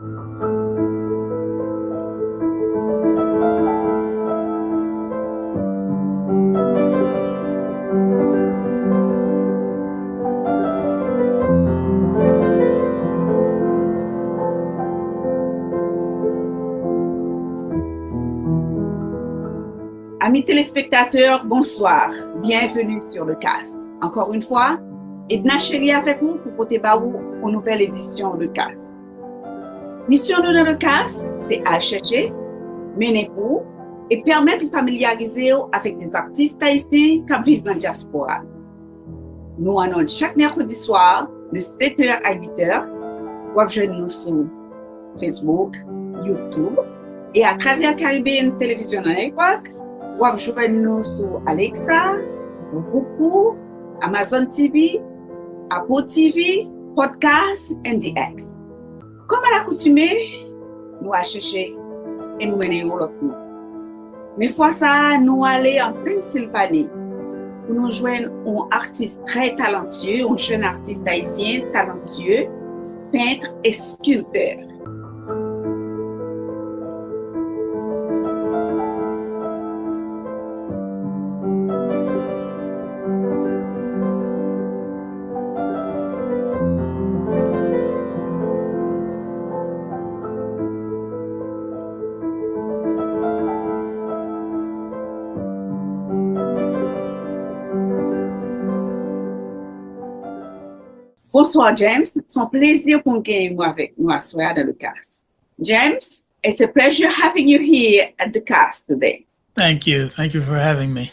Amis téléspectateurs, bonsoir. Bienvenue sur le CAS. Encore une fois, Edna Chery avec nous pour porter baou aux nouvelles éditions de CAS. Mission de le CAS, c'est à chercher, mener pour et permettre de familiariser avec des artistes haïtiens qui vivent dans la diaspora. Nous en chaque mercredi soir de 7h à 8h. Vous pouvez nous sur Facebook, YouTube et à travers Caribbean Television Network. Vous pouvez joindre nous sur Alexa, Roku, Amazon TV, Apple TV, Podcast et DX. Comme à l'accoutumée, nous allons chercher et nous mener au l'autre bout. Mais fois ça, nous allons en Pennsylvanie pour nous joindre un artiste très talentueux, un jeune artiste haïtien talentueux, peintre et sculpteur. Bonsoir James, c'est un plaisir pour gagner avec nous à soir dans le CAS. James, it's a pleasure having you here at the CAS today. Thank you for having me.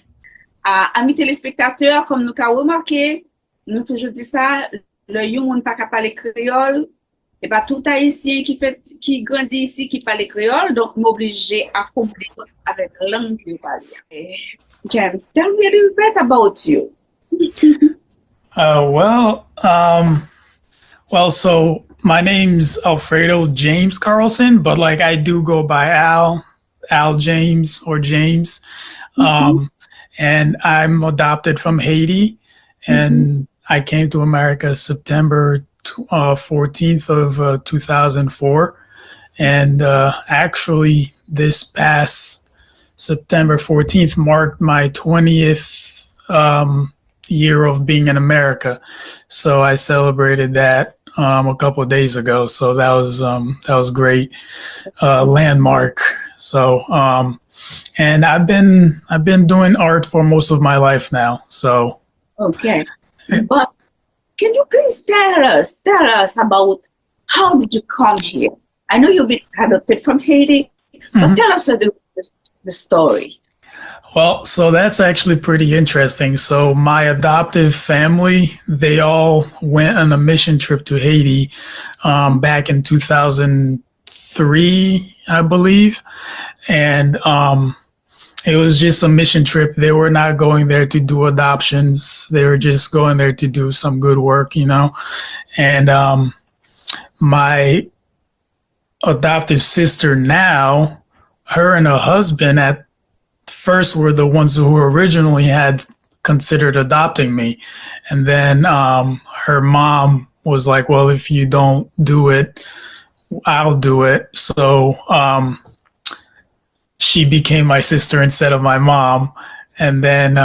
Amis téléspectateurs, comme nous avons remarqué, nous toujours dit ça, le yon ne pas parler créole, et pas tout haïtien qui grandit ici qui parle créole, donc m'obliger à comprendre avec la langue que vous parlez. James, tell me a little bit about you. So my name's Alfredo James Carlson, but like I do go by Al James or James. And I'm adopted from Haiti, and I came to America September 14th of 2004. And actually this past September 14th marked my 20th year of being in America. So I celebrated that a couple of days ago. So that was great, landmark. So and I've been doing art for most of my life now. So okay, but can you please tell us about how did you come here? I know you've been adopted from Haiti, but tell us the story. Well, so that's actually pretty interesting. So my adoptive family, they all went on a mission trip to Haiti back in 2003, I believe. And it was just a mission trip. They were not going there to do adoptions. They were just going there to do some good work, you know. And my adoptive sister now, her and her husband at first were the ones who originally had considered adopting me. And then her mom was like, well, if you don't do it, I'll do it. So she became my sister instead of my mom. And then,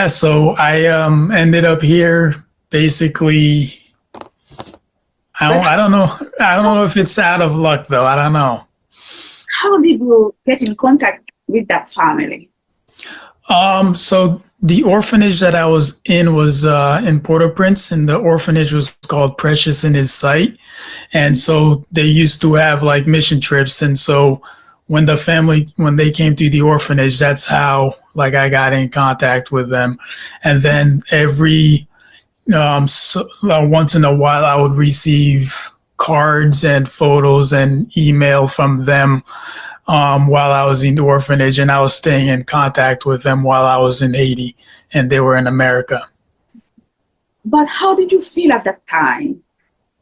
so I ended up here basically. I don't know if it's out of luck though. I don't know. How did you get in contact with that family? So the orphanage that I was in was in Port-au-Prince, and the orphanage was called Precious in His Sight. And so they used to have like mission trips. And so when they came to the orphanage, that's how like I got in contact with them. And then every once in a while I would receive cards and photos and email from them while I was in the orphanage, and I was staying in contact with them while I was in Haiti and they were in America. But how did you feel at that time,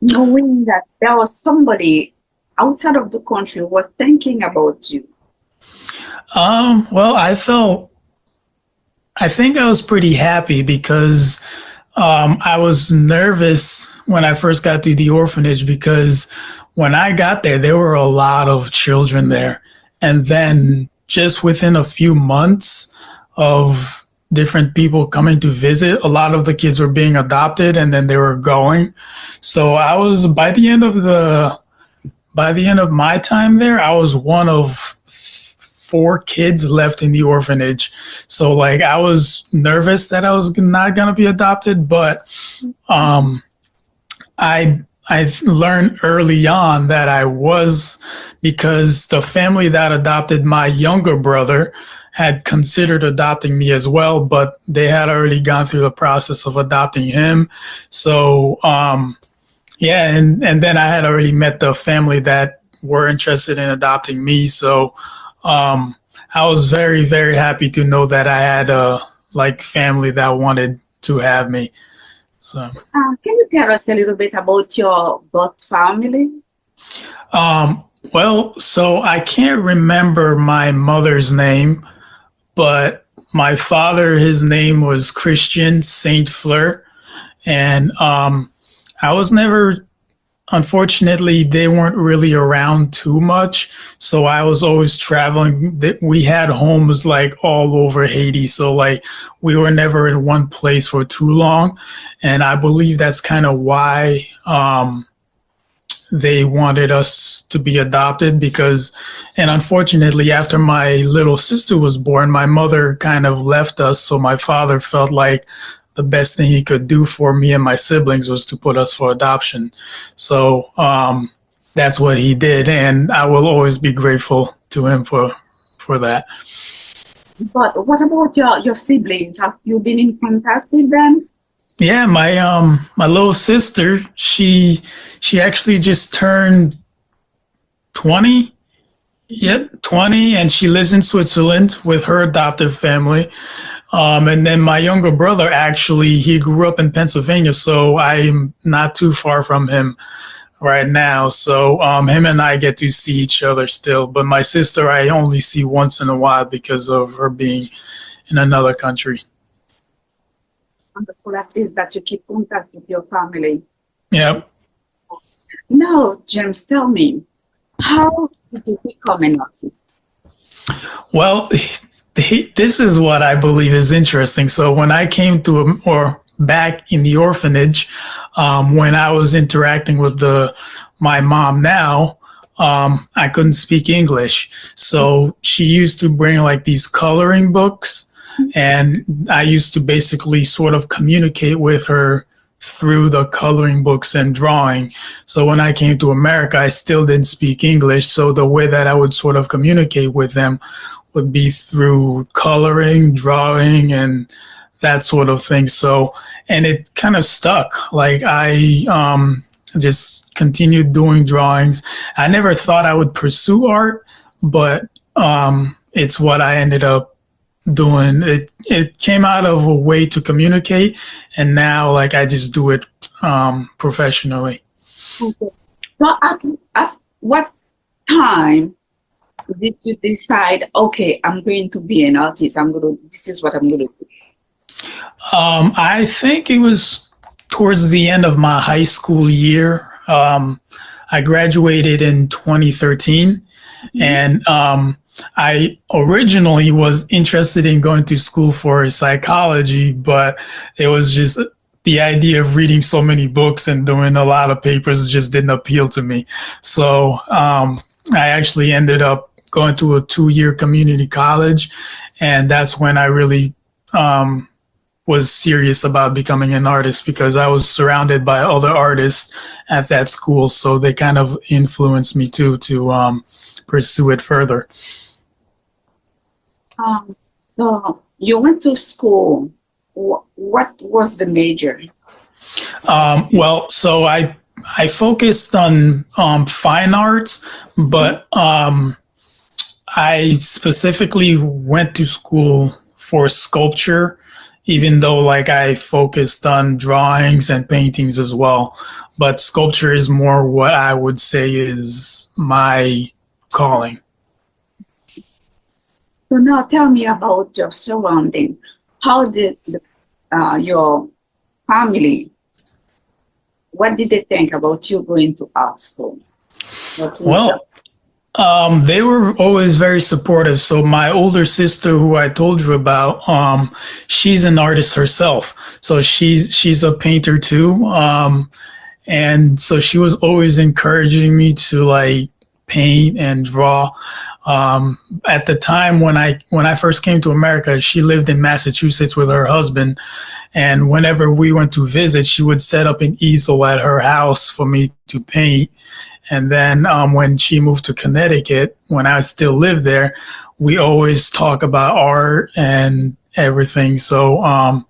knowing that there was somebody outside of the country who was thinking about you? Well, I think I was pretty happy because I was nervous when I first got to the orphanage because when I got there were a lot of children there. And then just within a few months of different people coming to visit, a lot of the kids were being adopted and then they were going. So I was by the end of my time there, I was one of four kids left in the orphanage. So like I was nervous that I was not going to be adopted, but I learned early on that I was, because the family that adopted my younger brother had considered adopting me as well, but they had already gone through the process of adopting him. So yeah, and then I had already met the family that were interested in adopting me. So I was very, very happy to know that I had a like family that wanted to have me. So can you tell us a little bit about your birth family? Well, so I can't remember my mother's name, but my father, his name was Christian Saint Fleur, and I was never, unfortunately, they weren't really around too much. So I was always traveling. We had homes like all over Haiti. So like we were never in one place for too long. And I believe that's kind of why they wanted us to be adopted because, and unfortunately, after my little sister was born, my mother kind of left us. So my father felt like the best thing he could do for me and my siblings was to put us for adoption. So that's what he did, and I will always be grateful to him for that. But what about your siblings? Have you been in contact with them? Yeah, my little sister, she actually just turned 20. Yep, 20, and she lives in Switzerland with her adoptive family. And then my younger brother, actually, he grew up in Pennsylvania, so I'm not too far from him right now. So him and I get to see each other still. But my sister, I only see once in a while because of her being in another country. Wonderful is that you keep contact with your family. Yep. Now, James, tell me, how did you become an artist? Well, this is what I believe is interesting. So when I came to or back in the orphanage, when I was interacting with my mom now, I couldn't speak English. So she used to bring like these coloring books, and I used to basically sort of communicate with her through the coloring books and drawing. So when I came to America, I still didn't speak English. So the way that I would sort of communicate with them would be through coloring, drawing, and that sort of thing. So, and it kind of stuck. Like I just continued doing drawings. I never thought I would pursue art, but it's what I ended up doing. It came out of a way to communicate, and now like I just do it professionally. Okay. So at what time did you decide, okay, I'm going to be an artist, this is what I'm gonna do? I think it was towards the end of my high school year. I graduated in 2013, and I originally was interested in going to school for psychology, but it was just the idea of reading so many books and doing a lot of papers just didn't appeal to me. So I actually ended up going to a 2-year community college, and that's when I really was serious about becoming an artist, because I was surrounded by other artists at that school, so they kind of influenced me too to pursue it further. So you went to school. What was the major? Well, so I focused on fine arts, but I specifically went to school for sculpture, even though like I focused on drawings and paintings as well. But sculpture is more what I would say is my calling. So now tell me about your surrounding. How did your family, what did they think about you going to art school? Okay. Well, they were always very supportive. So my older sister, who I told you about, she's an artist herself. So she's a painter too. And so she was always encouraging me to like paint and draw. At the time when I first came to America, she lived in Massachusetts with her husband, and whenever we went to visit, she would set up an easel at her house for me to paint. And then when she moved to Connecticut, when I still lived there, we always talk about art and everything. So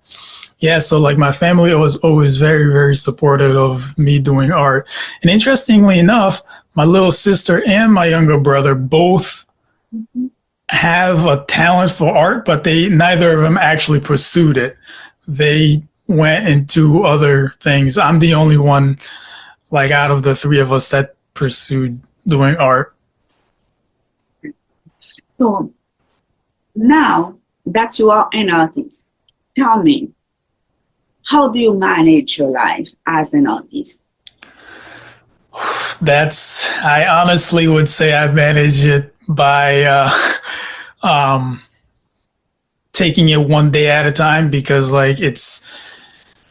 yeah, so like my family was always very, very supportive of me doing art. And interestingly enough, my little sister and my younger brother both have a talent for art, but they neither of them actually pursued it. They went into other things. I'm the only one, like out of the three of us, that pursued doing art. So now that you are an artist, tell me, how do you manage your life as an artist? I honestly would say I manage it by taking it one day at a time, because like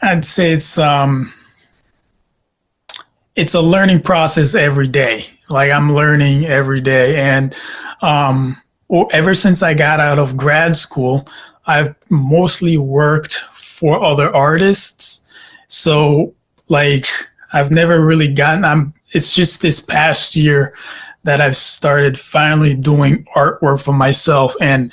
I'd say it's a learning process every day. Like I'm learning every day. And ever since I got out of grad school, I've mostly worked for other artists. So like I've never really it's just this past year that I've started finally doing artwork for myself. And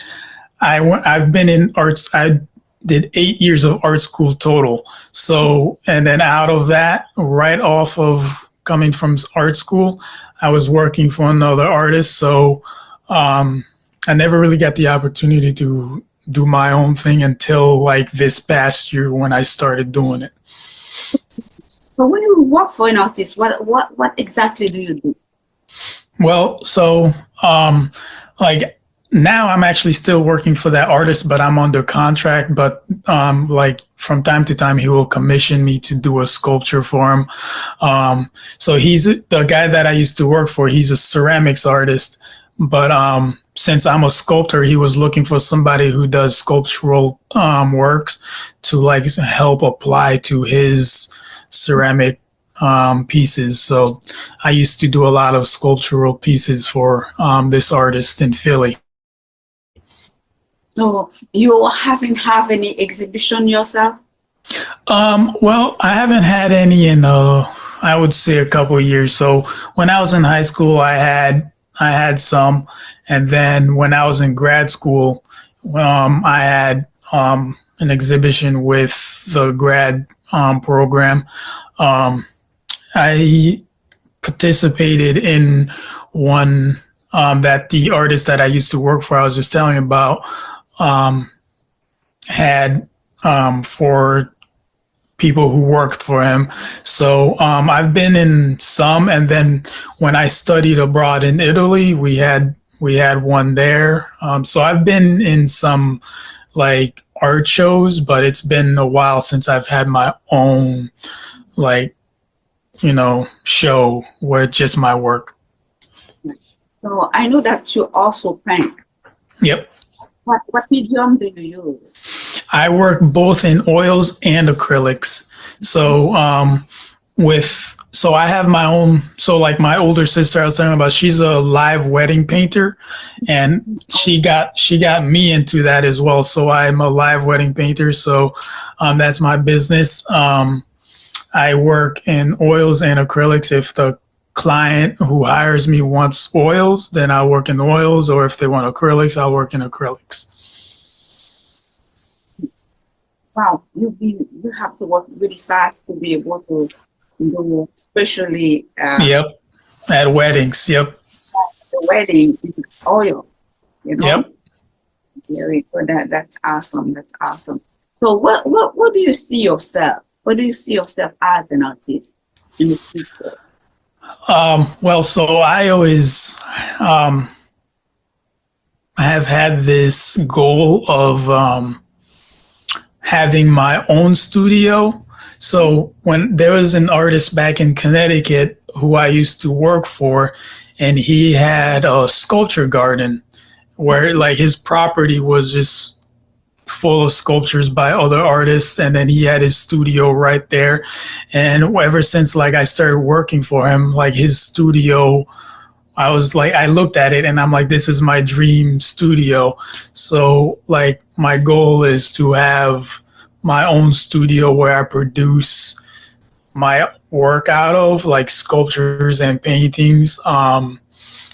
I've been in arts. I did 8 years of art school total. So, and then out of that, right off of coming from art school, I was working for another artist. So I never really got the opportunity to do my own thing until like this past year when I started doing it. So when you work for an artist, what exactly do you do? Well, so like now I'm actually still working for that artist, but I'm under contract. But like from time to time, he will commission me to do a sculpture for him. So he's the guy that I used to work for. He's a ceramics artist, but since I'm a sculptor, he was looking for somebody who does sculptural works to like help apply to his ceramic pieces. So I used to do a lot of sculptural pieces for this artist in Philly. So you haven't have any exhibition yourself? Well, I haven't had any in I would say a couple of years. So when I was in high school, I had some, and then when I was in grad school, I had an exhibition with the grad program. I participated in one that the artist that I used to work for, I was just telling about, had for people who worked for him. So I've been in some, and then when I studied abroad in Italy, we had one there. So I've been in some like art shows, but it's been a while since I've had my own like show where it's just my work. So I know that you also paint. Yep. What medium do you use? I work both in oils and acrylics. So I have my own. So like my older sister I was talking about, she's a live wedding painter, and she got me into that as well. So I'm a live wedding painter. So that's my business. I work in oils and acrylics. If the client who hires me wants oils, then I'll work in oils, or if they want acrylics, I'll work in acrylics. Wow, you have to work really fast to be able to do, especially Yep, at weddings. Yep. The wedding in oil. Yep. Very good. That's awesome. That's awesome. So what do you see yourself? What do you see yourself as an artist in the future? Well, so I always have had this goal of having my own studio. So when there was an artist back in Connecticut who I used to work for, and he had a sculpture garden where like his property was just full of sculptures by other artists, and then he had his studio right there. And ever since like I started working for him, like his studio, I looked at it and I'm like, this is my dream studio. So like my goal is to have my own studio where I produce my work out of, like sculptures and paintings.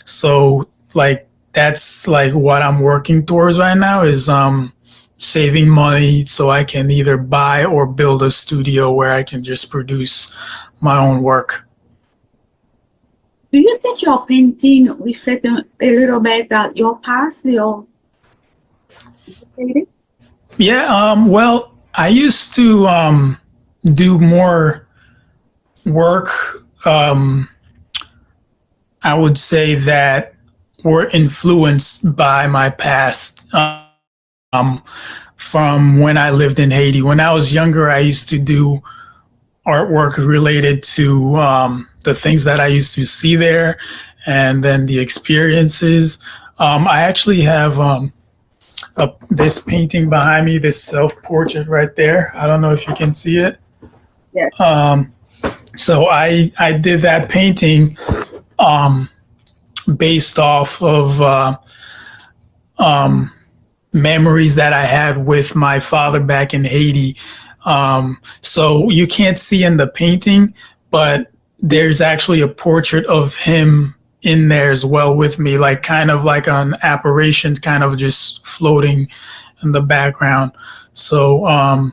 So like that's like what I'm working towards right now is saving money so I can either buy or build a studio where I can just produce my own work. Do you think your painting reflect a little bit your past, your painting? Yeah, well, I used to do more work, I would say that were influenced by my past, from when I lived in Haiti. When I was younger, I used to do artwork related to the things that I used to see there and then the experiences. I actually have this painting behind me, this self-portrait right there. I don't know if you can see it. Yes. So I did that painting based off of memories that I had with my father back in Haiti. So you can't see in the painting, but there's actually a portrait of him in there as well with me, like kind of like an apparition, kind of just floating in the background. So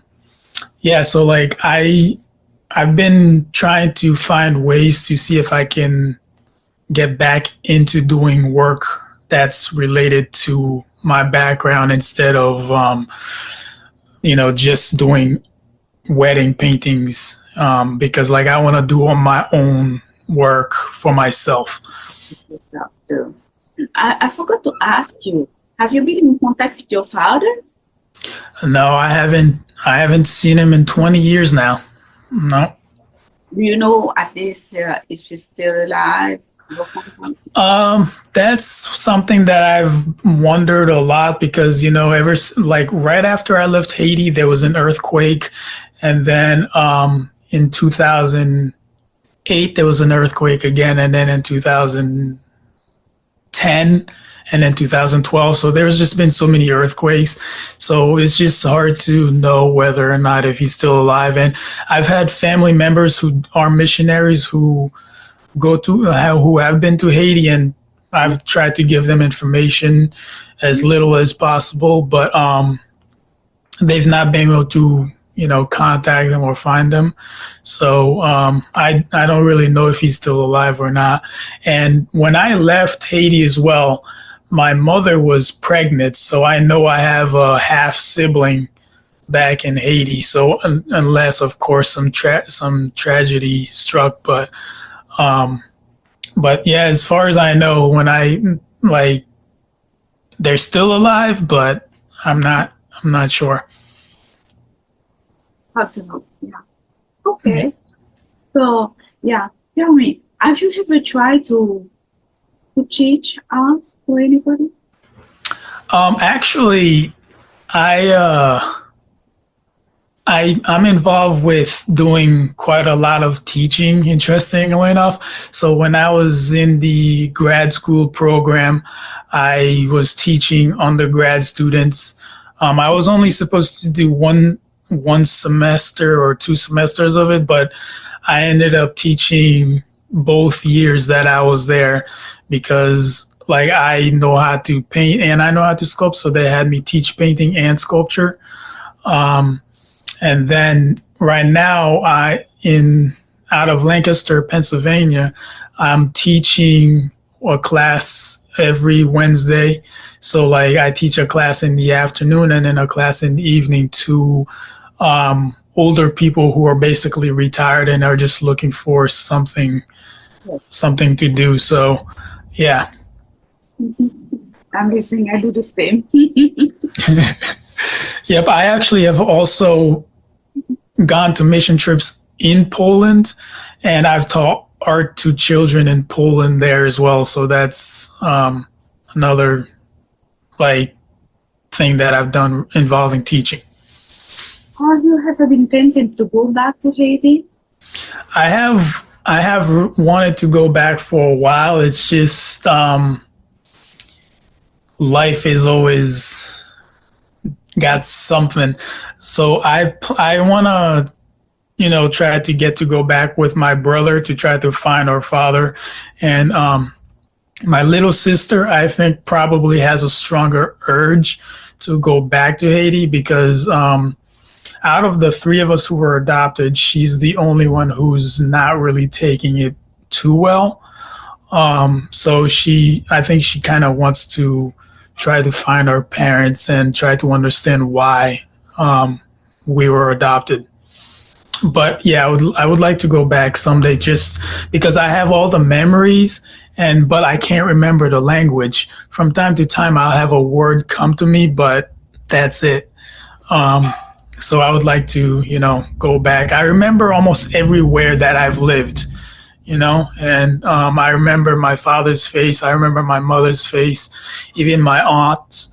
yeah, so like I've been trying to find ways to see if I can get back into doing work that's related to my background instead of just doing wedding paintings, because like I want to do on my own work for myself. I forgot to ask you, have you been in contact with your father? No, I haven't seen him in 20 years now. No. Do you know at least if he's still alive? That's something that I've wondered a lot because, like right after I left Haiti, there was an earthquake. And then in 2008, there was an earthquake again. And then in 2010 and then 2012. So there's just been so many earthquakes. So it's just hard to know whether or not if he's still alive. And I've had family members who are missionaries who who have been to Haiti, and I've tried to give them information as little as possible, but they've not been able to, contact them or find them. So I don't really know if he's still alive or not. And when I left Haiti as well, my mother was pregnant, so I know I have a half sibling back in Haiti. So unless, of course, some tragedy struck, but yeah, as far as I know, they're still alive, but I'm not sure. How to know? Yeah. Okay. So yeah, tell me, have you ever tried to teach art to anybody? Actually, I'm involved with doing quite a lot of teaching, interestingly enough. So when I was in the grad school program, I was teaching undergrad students. I was only supposed to do one semester or 2 semesters of it, but I ended up teaching both years that I was there because like I know how to paint and I know how to sculpt. So they had me teach painting and sculpture. And then right now, out of Lancaster, Pennsylvania, I'm teaching a class every Wednesday. So like I teach a class in the afternoon and then a class in the evening to older people who are basically retired and are just looking for something to do. So yeah. I'm guessing I do the same. Yep, I actually have also gone to mission trips in Poland, and I've taught our two children in Poland there as well. So that's another like thing that I've done involving teaching. Have you ever been tempted to go back to Haiti? I have wanted to go back for a while. It's just life is always got something. So I want to try to get to go back with my brother to try to find our father. And my little sister, I think, probably has a stronger urge to go back to Haiti because out of the three of us who were adopted, she's the only one who's not really taking it too well. So I think she kind of wants to try to find our parents and try to understand why we were adopted. But yeah, I would like to go back someday just because I have all the memories but I can't remember the language. From time to time I'll have a word come to me, but that's it. So I would like to, go back. I remember almost everywhere that I've lived, and I remember my father's face. I remember my mother's face, even my aunts.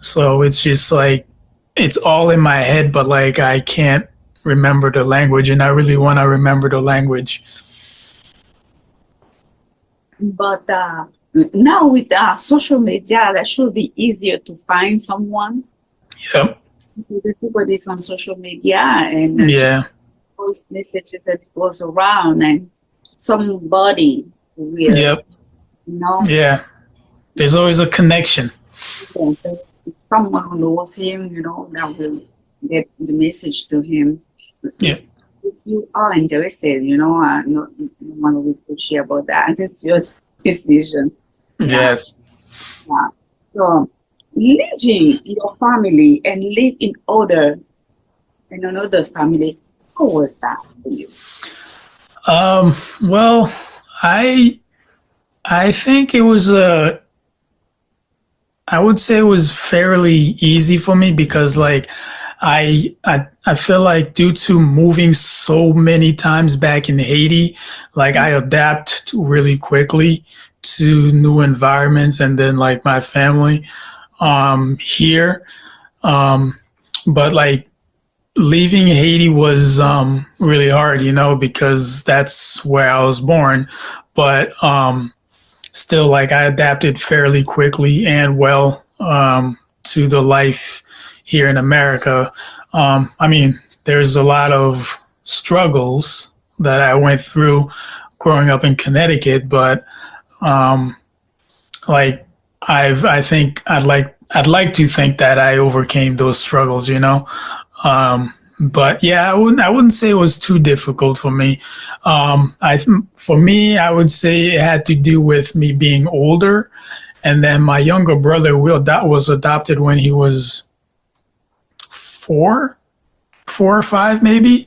So it's just like, it's all in my head, but like I can't remember the language, and I really want to remember the language. But now with social media, that should be easier to find someone. Yep. Everybody's on social media and Yeah. post messages that goes around, and somebody will, Yep. Yeah. There's always a connection. someone who knows him, that will get the message to him. Yeah. If you are interested, no one will push you about that. It's your decision. Yes. Yeah. So living your family and live in another family, how was that for you? Well, I think it was I would say it was fairly easy for me because like I feel like due to moving so many times back in Haiti, like I adapt really quickly to new environments and then like my family here. But like leaving Haiti was really hard, because that's where I was born. But still, like I adapted fairly quickly and well to the life here in America. I mean, there's a lot of struggles that I went through growing up in Connecticut, but like I think I'd like to think that I overcame those struggles, But yeah, I wouldn't say it was too difficult for me. For me, I would say it had to do with me being older, and then my younger brother was adopted when he was four or five, maybe.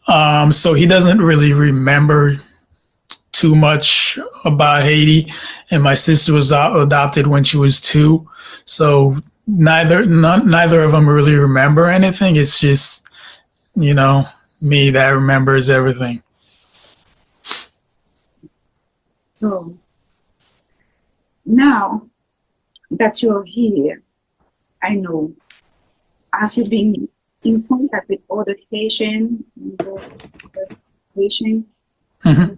So he doesn't really remember too much about Haiti, and my sister was adopted when she was 2. So neither of them really remember anything. It's just me that remembers everything. So now that you're here, I know, have you been in contact with other Haitian? Mm-hmm.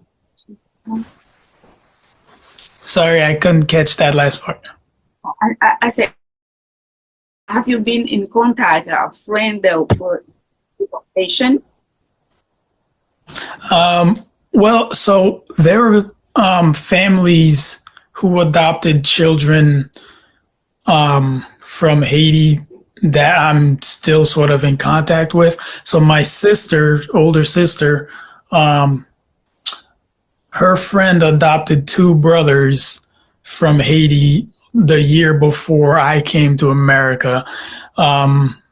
Sorry, I couldn't catch that last part. I said, have you been in contact, a friend with Haitian? Well, so there are families who adopted children from Haiti that I'm still sort of in contact with. So my older sister, her friend adopted 2 brothers from Haiti the year before I came to America.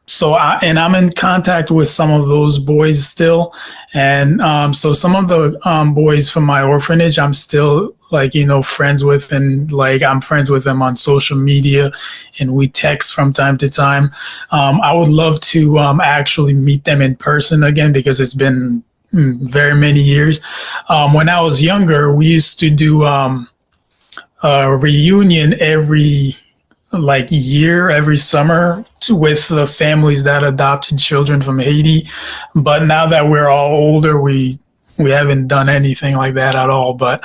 So I'm in contact with some of those boys still. And so some of the boys from my orphanage, I'm still friends with, and like I'm friends with them on social media, and we text from time to time. I would love to actually meet them in person again because it's been very many years. When I was younger, we used to do a reunion every like year, every summer with the families that adopted children from Haiti. But now that we're all older, we haven't done anything like that at all. But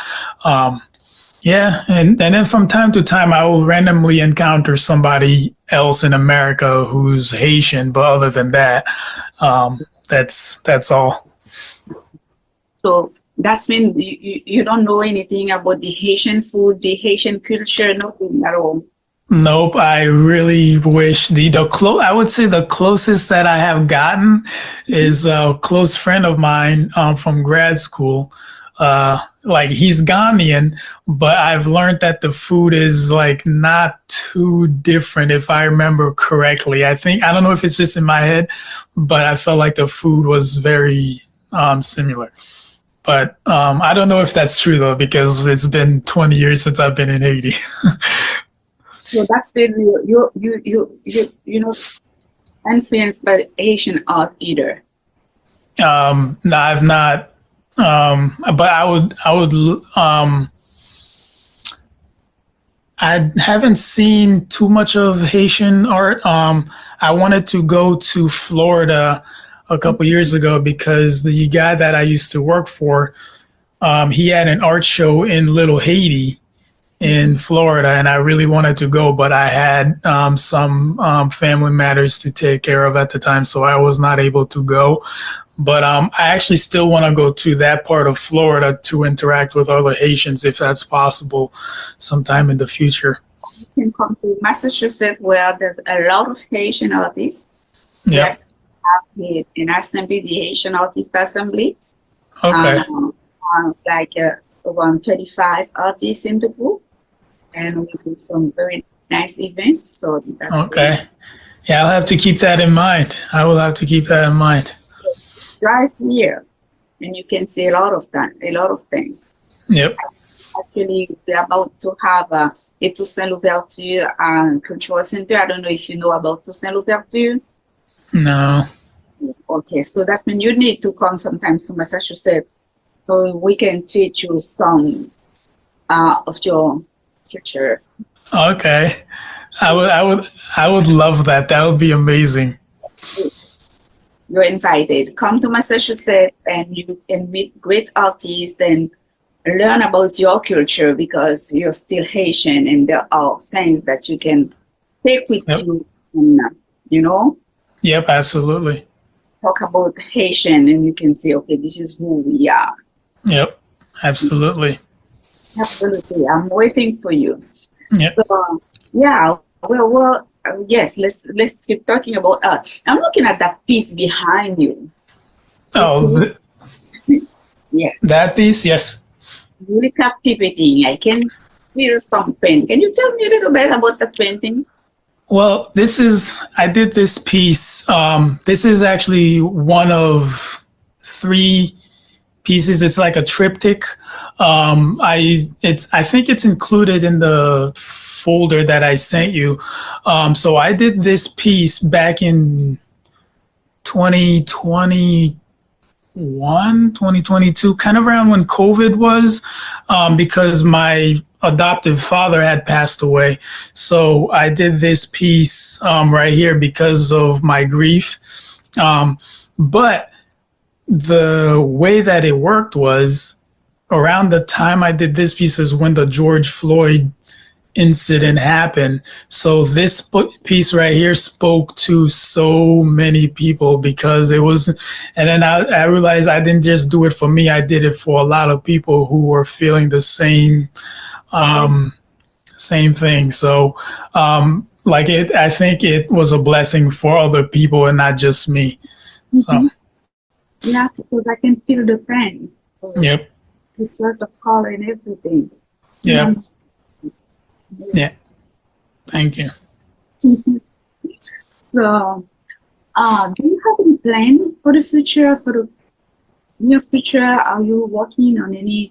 yeah, and then from time to time, I will randomly encounter somebody else in America who's Haitian. But other than that, that's all. So that's when you don't know anything about the Haitian food, the Haitian culture, nothing at all. Nope, I really wish I would say the closest that I have gotten is a close friend of mine from grad school. Like he's Ghanaian, but I've learned that the food is like not too different if I remember correctly. I don't know if it's just in my head, but I felt like the food was very similar. But I don't know if that's true though, because it's been 20 years since I've been in Haiti. So that's been you know influenced by Haitian art either. No, I've not. But I haven't seen too much of Haitian art. I wanted to go to Florida a couple years ago because the guy that I used to work for, he had an art show in Little Haiti in Florida, and I really wanted to go, but I had some family matters to take care of at the time, so I was not able to go. But I actually still want to go to that part of Florida to interact with other Haitians if that's possible sometime in the future. You can come to Massachusetts where there's a lot of Haitian artists. Yeah. Have an assembly, the Haitian Artist Assembly. Okay. Like around 35 artists in the group. And we do some very nice events. So that's Okay. great. Yeah, I'll have to keep that in mind. I will have to keep that in mind. Drive here and you can see a lot of things. Yep. Actually, we're about to have a Toussaint Louverture Cultural Center. I don't know if you know about Toussaint Louverture. No. Okay, so that's when you need to come sometimes to Massachusetts so we can teach you some of your culture. Okay. I would love that. That would be amazing. You're invited. Come to Massachusetts and you can meet great artists and learn about your culture because you're still Haitian and there are things that you can take with you and, you know, Yep, absolutely. talk about Haitian and you can say, okay, this is who we are. Yep, absolutely. Absolutely. I'm waiting for you. Yep. So, yeah, well, yes, let's keep talking about art. I'm looking at that piece behind you. Oh, Yes, that piece? Yes. really captivating. I can feel something. Can you tell me a little bit about the painting? Well, I did this piece. This is actually one of 3 pieces. It's like a triptych. I think it's included in the folder that I sent you. So I did this piece back in 2021, 2022, kind of around when COVID was, because my adoptive father had passed away. So I did this piece right here because of my grief. But the way that it worked was around the time I did this piece is when the George Floyd incident happened. So this piece right here spoke to so many people because it was, and then I realized I didn't just do it for me. I did it for a lot of people who were feeling the same thing. So I think it was a blessing for other people and not just me. So Yeah, because I can feel the pain. yep. The choice of color and everything. Yeah. Yeah. Thank you. So, do you have any plan for the future, for the near future? Are you working on any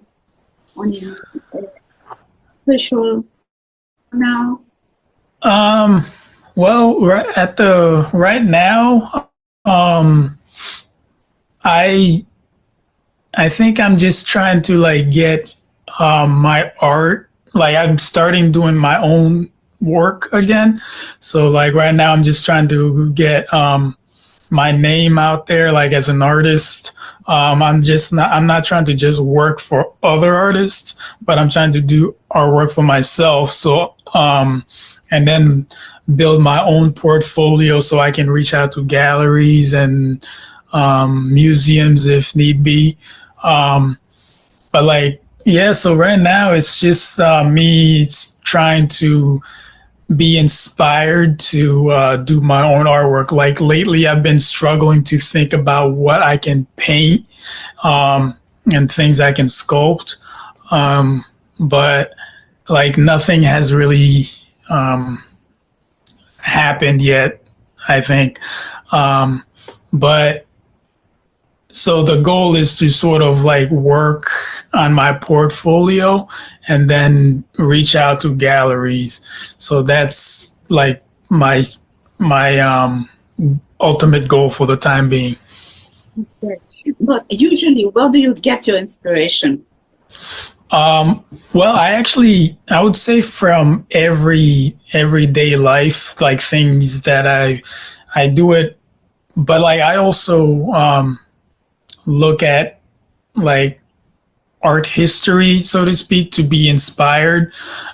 special now? Well, right now, I I think I'm just trying to like get my art. Like I'm starting doing my own work again. So like right now I'm just trying to get my name out there like as an artist. I'm not trying to just work for other artists, but I'm trying to do artwork for myself. So and then build my own portfolio so I can reach out to galleries and museums if need be. But like, yeah, so right now it's just me trying to be inspired to do my own artwork. Like lately, I've been struggling to think about what I can paint and things I can sculpt. But like nothing has really happened yet, I think. But so the goal is to sort of like work on my portfolio and then reach out to galleries. So that's like my ultimate goal for the time being. Okay. But usually, where do you get your inspiration? Well, I would say from everyday life, like things that I do it, but like I also look at like art history, so to speak, to be inspired,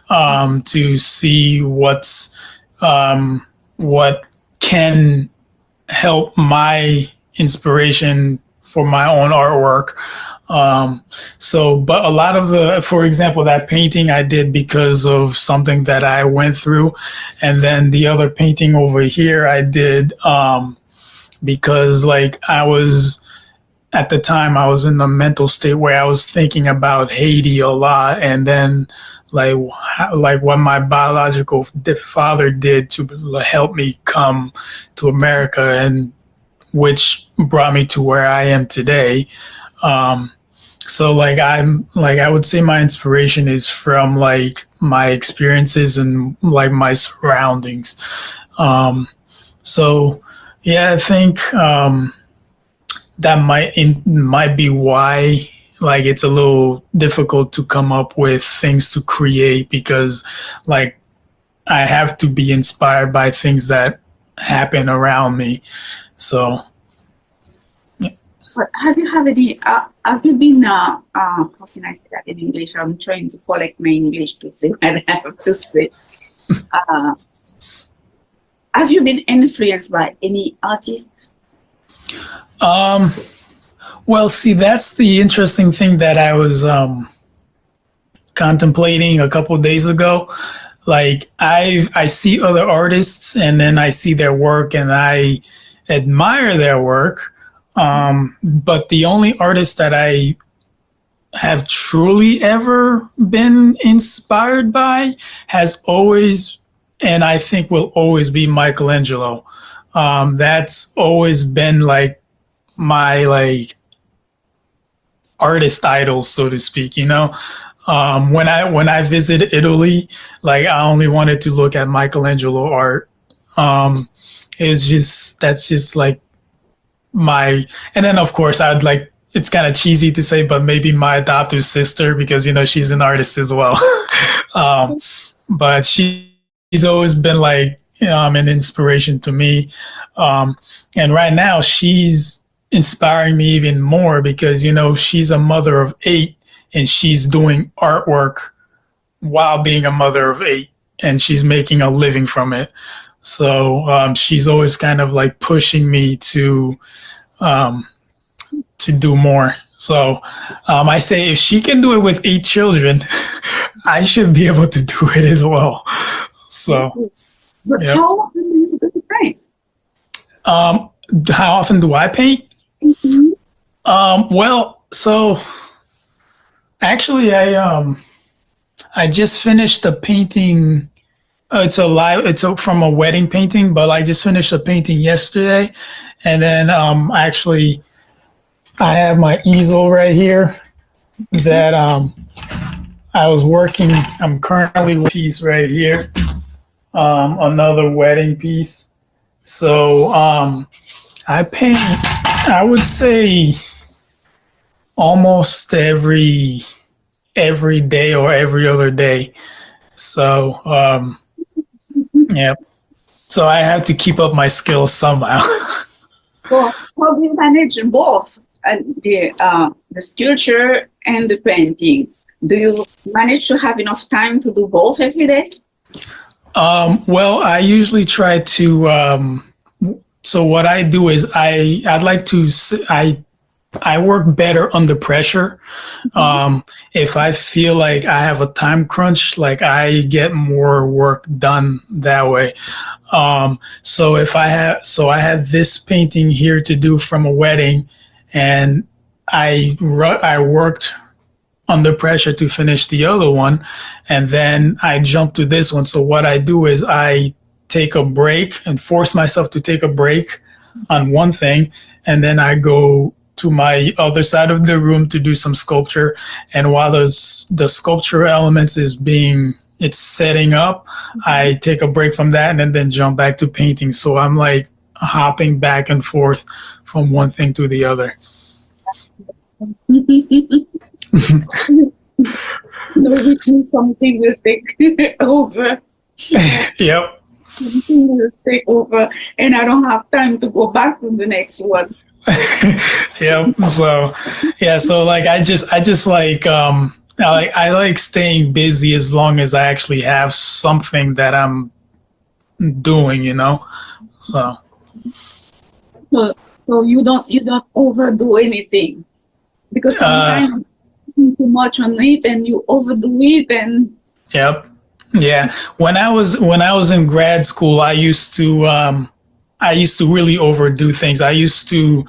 to see what can help my inspiration for my own artwork. But a lot of for example, that painting I did because of something that I went through. And then the other painting over here I did because like at the time I was in the mental state where I was thinking about Haiti a lot, and then like what my biological father did to help me come to America, and which brought me to where I am today. So like I would say my inspiration is from like my experiences and like my surroundings. So yeah, I think that might be why like it's a little difficult to come up with things to create, because like I have to be inspired by things that happen around me. So But have you been, how can I say that in English? I'm trying to collect my English to say what I have to say. Uh, have you been influenced by any artist? Well, see, that's the interesting thing that I was contemplating a couple of days ago. Like I see other artists and then I see their work and I admire their work. But the only artist that I have truly ever been inspired by has always, and I think will always be, Michelangelo. That's always been like my like artist idol, so to speak, you know. When I visited Italy, like I only wanted to look at Michelangelo art. That's just like my, and then of course I'd like, it's kind of cheesy to say, but maybe my adoptive sister, because you know she's an artist as well. But she's always been like an inspiration to me. And right now she's inspiring me even more because you know she's a mother of 8 and she's doing artwork while being a mother of 8, and she's making a living from it. So she's always kind of like pushing me to do more. So I say if she can do it with 8 children, I should be able to do it as well. So, But yeah. how often do you go to paint? How often do I paint? Mm-hmm. Well, so actually, I just finished a painting. It's from a wedding painting, but I just finished a painting yesterday, and then actually, I have my easel right here that I was working. I'm currently with a piece right here, another wedding piece. So I paint. I would say almost every day or every other day. So yeah. So I have to keep up my skills somehow. So how do you manage both the sculpture and the painting? Do you manage to have enough time to do both every day? Well, I usually try to. So what I do is I'd like to I work better under pressure. If I feel like I have a time crunch, like I get more work done that way. So I had this painting here to do from a wedding, and I worked under pressure to finish the other one, and then I jumped to this one. So what I do is I take a break and force myself to take a break on one thing, and then I go to my other side of the room to do some sculpture. And while the sculpture elements it's setting up, I take a break from that and then jump back to painting. So I'm like hopping back and forth from one thing to the other. Something will take over. Yep. Something will take over, and I don't have time to go back to the next one. Yep. So yeah. So like I just like I like staying busy as long as I actually have something that I'm doing. So So you don't overdo anything, because sometimes you too much on it and you overdo it, and yep. Yeah. When I was in grad school, I used to really overdo things. I used to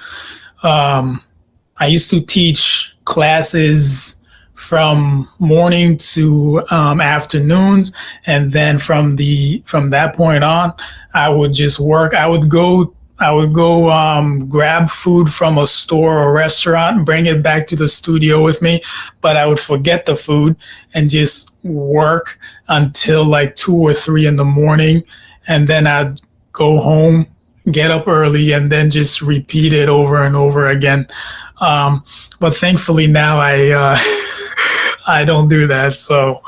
teach classes from morning to afternoons, and then from that point on, I would just work. I would go grab food from a store or restaurant and bring it back to the studio with me, but I would forget the food and just work until like 2 or 3 in the morning, and then I'd go home, get up early, and then just repeat it over and over again. But thankfully now I don't do that. So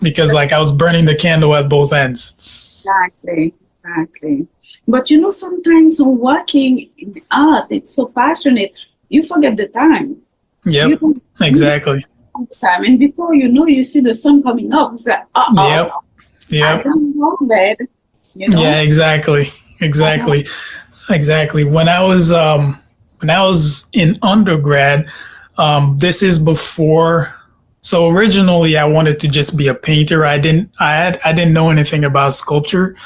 because like I was burning the candle at both ends. exactly. But sometimes when working in art, it's so passionate, you forget the time. Yep, You don't exactly. know the time, and before you know, you see the sun coming up. It's like, Yep, I yep. don't know that. Yeah, exactly. When I was in undergrad, this is before. So originally, I wanted to just be a painter. I didn't know anything about sculpture,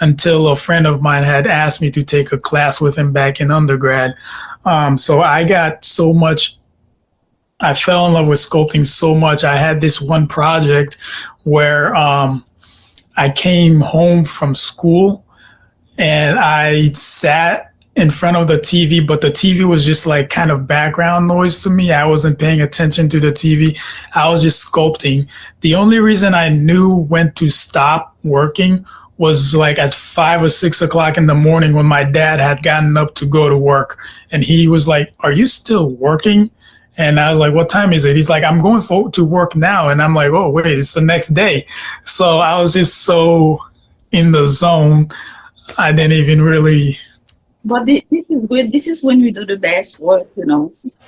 until a friend of mine had asked me to take a class with him back in undergrad. So I fell in love with sculpting so much. I had this one project where I came home from school and I sat in front of the TV, but the TV was just like kind of background noise to me. I wasn't paying attention to the TV. I was just sculpting. The only reason I knew when to stop working was like at 5 or 6 o'clock in the morning when my dad had gotten up to go to work. And he was like, "Are you still working?" And I was like, "What time is it?" He's like, "I'm going to work now." And I'm like, "Oh, wait, it's the next day." So I was just so in the zone. I didn't even really. But this is good. This is when we do the best work.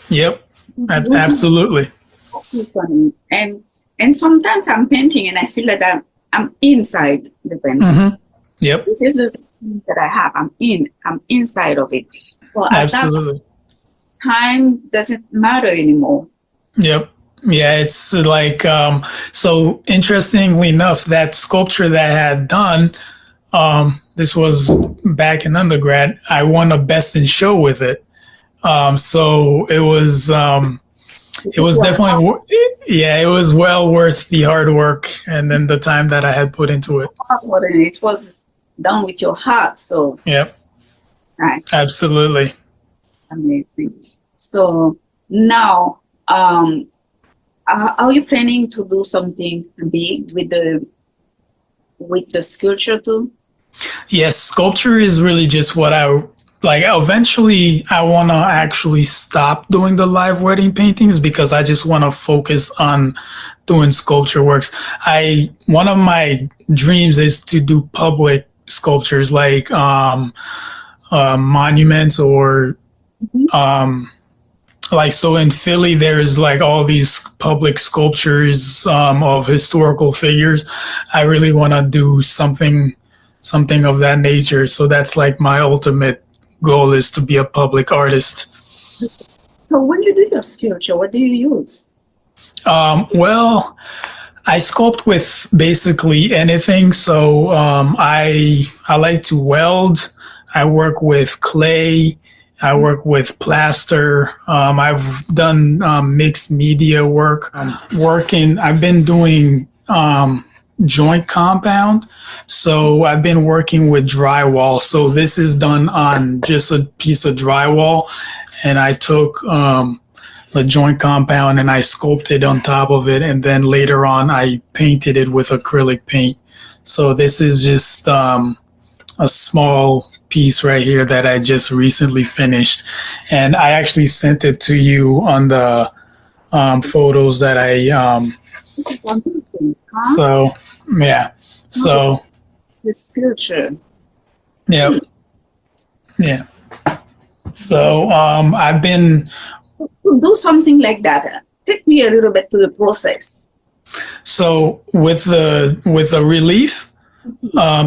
Yep, We absolutely. focus on it. And sometimes I'm painting and I feel like I'm inside the painting. Yep, This is the feeling that I have. I'm inside of it. So at that absolutely. time doesn't matter anymore. Yep. Yeah, it's like so interestingly enough, that sculpture that I had done, this was back in undergrad, I won a best in show with it. So it was definitely yeah, it was well worth the hard work and then the time that I had put into it. It was done with your heart. So Yep, right, absolutely. amazing. So now, are you planning to do something big with the sculpture too? Yes, sculpture is really just what I like eventually I want to actually stop doing the live wedding paintings because I just want to focus on doing sculpture works. I one of my dreams is to do public sculptures like monuments or like so in Philly there's like all these public sculptures of historical figures. I really want to do something of that nature. So that's like my ultimate goal is to be a public artist. So when you do your sculpture, what do you use? Well, I sculpt with basically anything. So I like to weld. I work with clay. I work with plaster. I've done mixed media work. I've been doing joint compound. So I've been working with drywall. So this is done on just a piece of drywall. And I took the joint compound and I sculpted on top of it. And then later on, I painted it with acrylic paint. So this is just a small piece right here that I just recently finished. And I actually sent it to you on the photos that I so yeah. So the sculpture. Yeah. Yeah. So I've been To do something like that, take me a little bit to the process. so with the relief.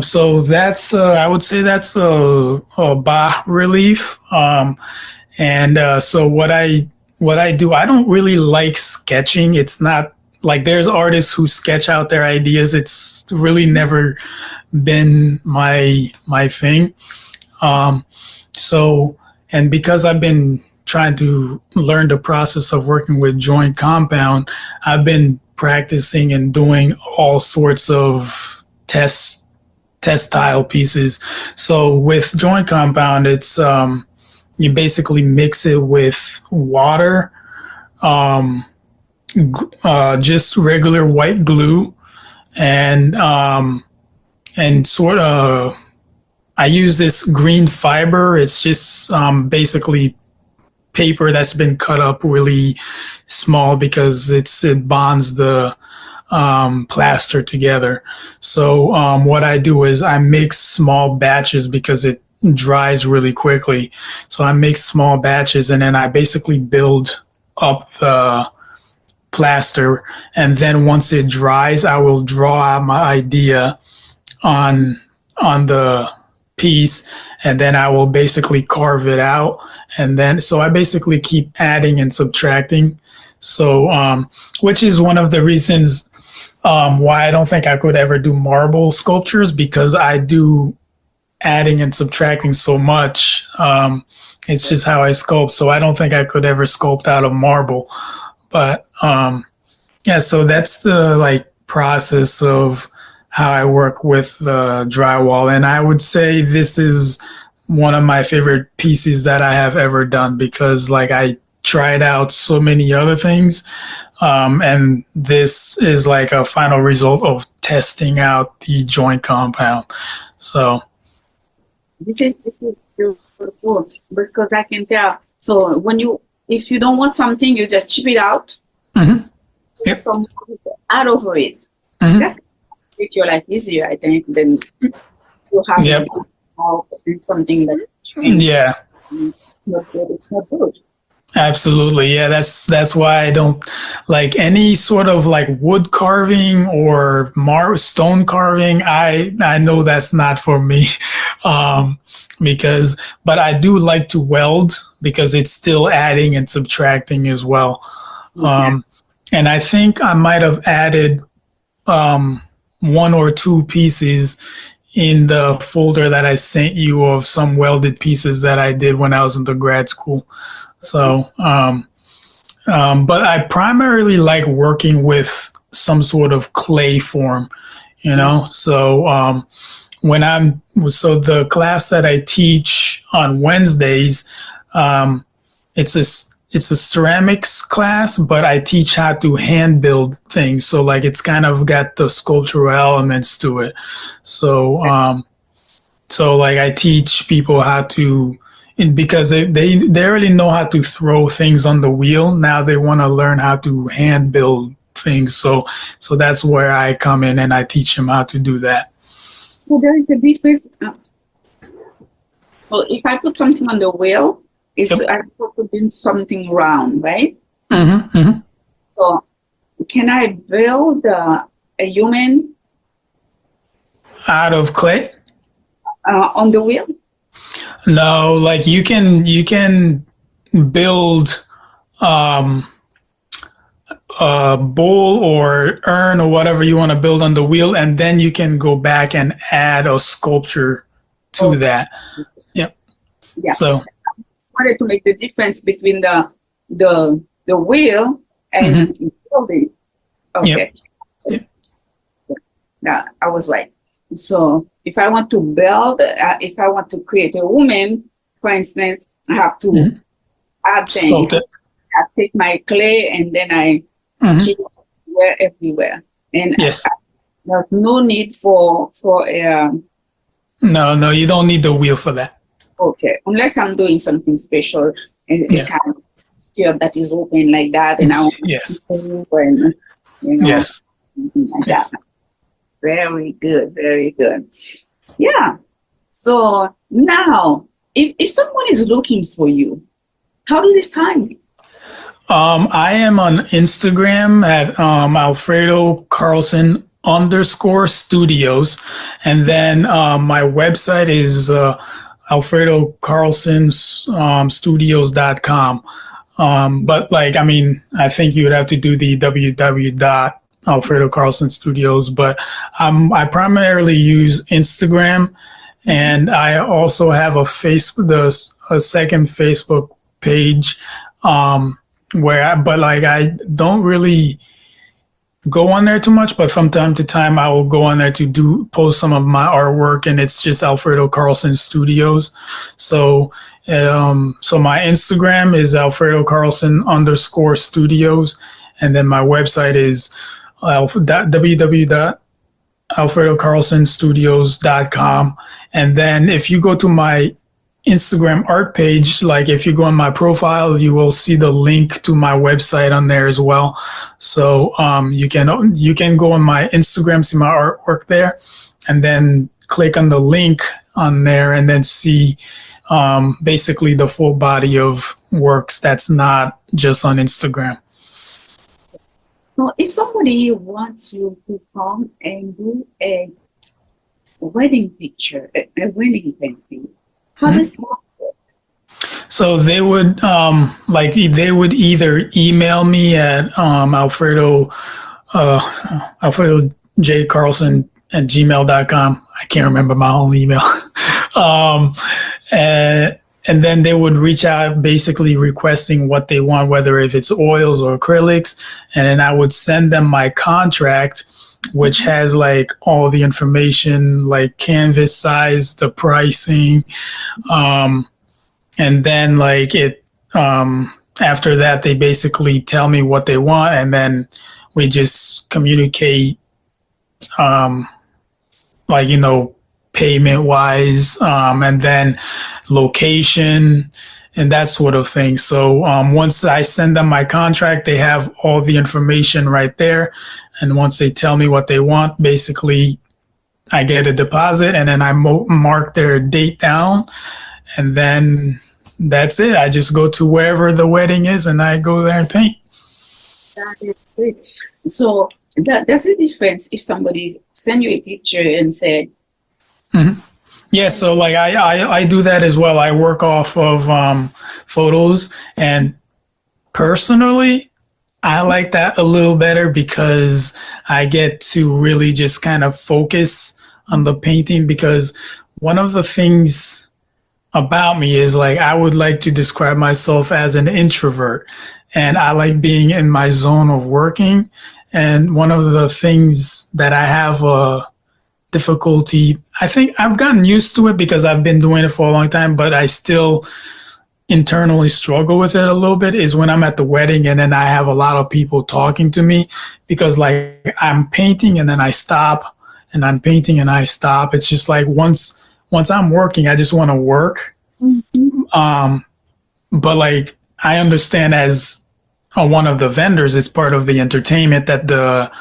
So that's I would say that's a bas relief. So what I do, I don't really like sketching. It's not like there's artists who sketch out their ideas. It's really never been my thing. So and because I've been trying to learn the process of working with joint compound, I've been practicing and doing all sorts of tile pieces. So with joint compound, it's you basically mix it with water, just regular white glue, and sort of I use this green fiber. It's just basically paper that's been cut up really small because it bonds the plaster together. So what I do is I mix small batches because it dries really quickly. So I make small batches and then I basically build up the plaster, and then once it dries, I will draw out my idea on the piece, and then I will basically carve it out, and then so I basically keep adding and subtracting. So which is one of the reasons why I don't think I could ever do marble sculptures, because I do adding and subtracting so much. It's just how I sculpt, so I don't think I could ever sculpt out of marble. But yeah, so that's the like process of how I work with the drywall. And I would say this is one of my favorite pieces that I have ever done, because like I tried out so many other things. And this is like a final result of testing out the joint compound. So This is beautiful because I can tell. So if you don't want something, you just chip it out. mhm. Put some add over it. Mhm. That's make your life easier, I think, than you have Yep. something that Yeah, it's not good. absolutely. Yeah, that's why I don't like any sort of like wood carving or stone carving. I know that's not for me. But I do like to weld because it's still adding and subtracting as well. And I think I might have added one or two pieces in the folder that I sent you of some welded pieces that I did when I was in the grad school. So, but I primarily like working with some sort of clay form, you know? So, so the class that I teach on Wednesdays, it's a ceramics class, but I teach how to hand build things. So like it's kind of got the sculptural elements to it. So, so like I teach people how to And because they already know how to throw things on the wheel. Now they want to learn how to hand build things. So that's where I come in and I teach them how to do that. So there is a difference. So if I put something on the wheel, it's I supposed to build something round, right? Mm-hmm, mm-hmm. So can I build a human Out of clay? On the wheel? No, like you can build a bowl or urn or whatever you want to build on the wheel, and then you can go back and add a sculpture to that. Yep. Yeah. So I wanted to make the difference between the wheel and building. Okay. Yep. Yeah, I was right. So if I want to build, if I want to create a woman, for instance, I have to add things. Sculpt it. I take my clay and then I chip everywhere. And Yes. there's no need for No, you don't need the wheel for that. okay, unless I'm doing something special, a kind of skirt that is open like that, and I want Yes. to move and Yes. something like that. Very good, very good. Yeah. So now, if someone is looking for you, how do they find you? I am on Instagram at Alfredo Carlson _studios. And then my website is Alfredo Carlson studios.com. But like, I mean, I think you would have to do the www.Alfredo Carlson Studios, but I primarily use Instagram, and I also have a second Facebook page, but I don't really go on there too much, but from time to time I will go on there to post some of my artwork, and it's just Alfredo Carlson Studios. So my Instagram is Alfredo Carlson _studios, and then my website is www.alfredocarlsonstudios.com. And then if you go to my Instagram art page, like if you go on my profile, you will see the link to my website on there as well. So you can go on my Instagram, see my artwork there, and then click on the link on there and then see basically the full body of works that's not just on Instagram. So if somebody wants you to come and do a wedding picture, a wedding painting, how does that work? So they would they would either email me at Alfredo J Carlson at gmail.com. I can't remember my own email. And then they would reach out basically requesting what they want, whether if it's oils or acrylics. And then I would send them my contract, which has like all the information, like canvas size, the pricing. And then after that, they basically tell me what they want. And then we just communicate, payment wise, and then location and that sort of thing. So once I send them my contract, they have all the information right there. And once they tell me what they want, basically I get a deposit, and then I mark their date down, and then that's it. I just go to wherever the wedding is and I go there and paint. That is great. So that's the difference if somebody send you a picture and said, Yeah, so like I do that as well. I work off of photos, and personally, I like that a little better because I get to really just kind of focus on the painting, because one of the things about me is like I would like to describe myself as an introvert, and I like being in my zone of working. And one of the things that I have difficulty, I think I've gotten used to it because I've been doing it for a long time, but I still internally struggle with it a little bit, is when I'm at the wedding and then I have a lot of people talking to me, because like I'm painting and then I stop, and I'm painting and I stop. It's just like once I'm working, I just want to work. But like I understand as one of the vendors, it's part of the entertainment that the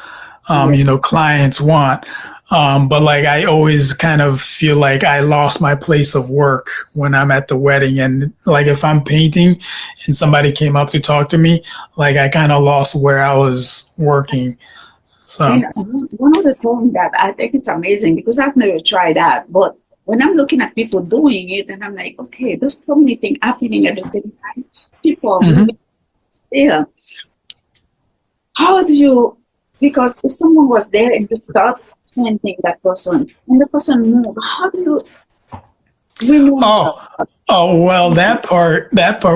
Yes. clients want. But like I always kind of feel like I lost my place of work when I'm at the wedding, and like if I'm painting and somebody came up to talk to me, like I kind of lost where I was working. So And one of the things that I think it's amazing because I've never tried that, but when I'm looking at people doing it, and I'm like, okay, there's so many things happening at the same time. People are mhm. moving still. How do you? Because if someone was there and you start painting that person, and the person move, how do you remove? Oh, well, that part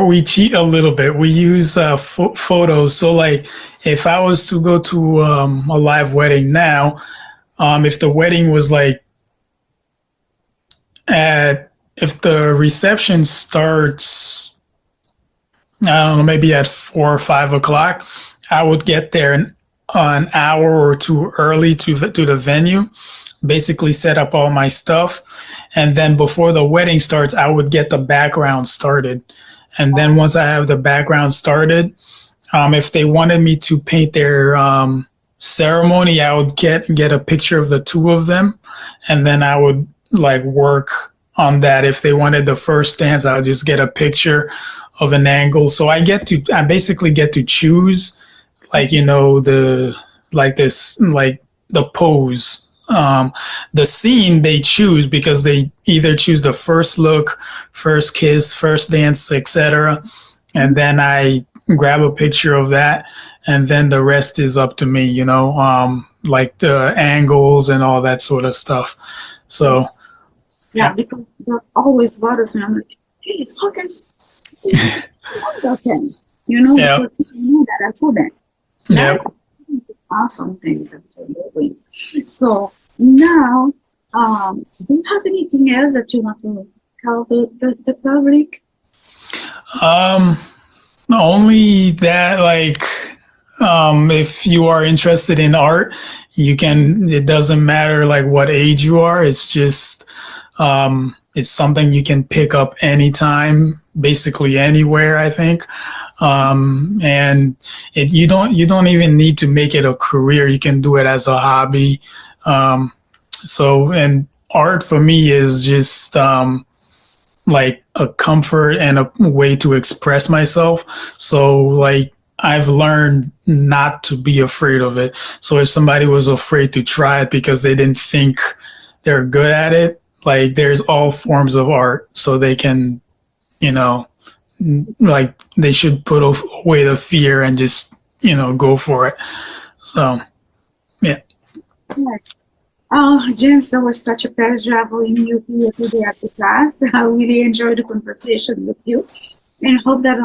we cheat a little bit. We use photos. So like if I was to go to a live wedding now, if the wedding was like at if the reception starts, I don't know, maybe at 4 or 5 o'clock, I would get there an hour or two early to the venue, basically set up all my stuff, and then before the wedding starts, I would get the background started, and then once I have the background started, if they wanted me to paint their ceremony, I would get a picture of the two of them, and then I would like work on that. If they wanted the first dance, I would just get a picture of an angle. So I basically get to choose, like the like this like the pose. The scene they choose because they either choose the first look, first kiss, first dance, etc. And then I grab a picture of that, and then the rest is up to me, like the angles and all that sort of stuff. So Yeah, yeah. because that always bothers me. I'm like, hey, how can that thing? Yeah. Because you know that I told them. Yeah. That's awesome thing that you're doing. So now, do you have anything else that you want to tell the public? Um, Only that, like, if you are interested in art, it doesn't matter like what age you are. It's just, it's something you can pick up anytime, basically anywhere, I think. And you don't even need to make it a career. You can do it as a hobby. And art for me is just, like a comfort and a way to express myself. So like I've learned not to be afraid of it. So if somebody was afraid to try it because they didn't think they're good at it, like there's all forms of art, so they can, you know, like they should put away the fear and just, go for it. So, yeah. Yes. James, that was such a pleasure having you here today at the class. I really enjoyed the conversation with you and hope that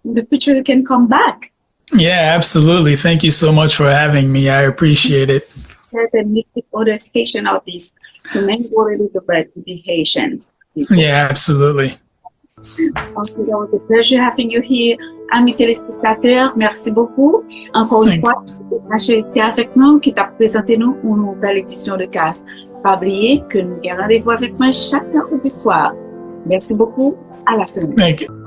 in the future you can come back. Yeah, absolutely. Thank you so much for having me. I appreciate it. And meet with other Haitian artists to make what it is about the Haitians. Yeah, absolutely. Donc, c'est un plaisir having you here. Amis téléspectateurs, merci beaucoup. Encore une fois, Edna était avec nous, qui t'a présenté nous une nouvelle édition de CAS. Pas oublier que nous avons rendez-vous avec moi chaque mercredi soir. Merci beaucoup. À la fin. Thank you.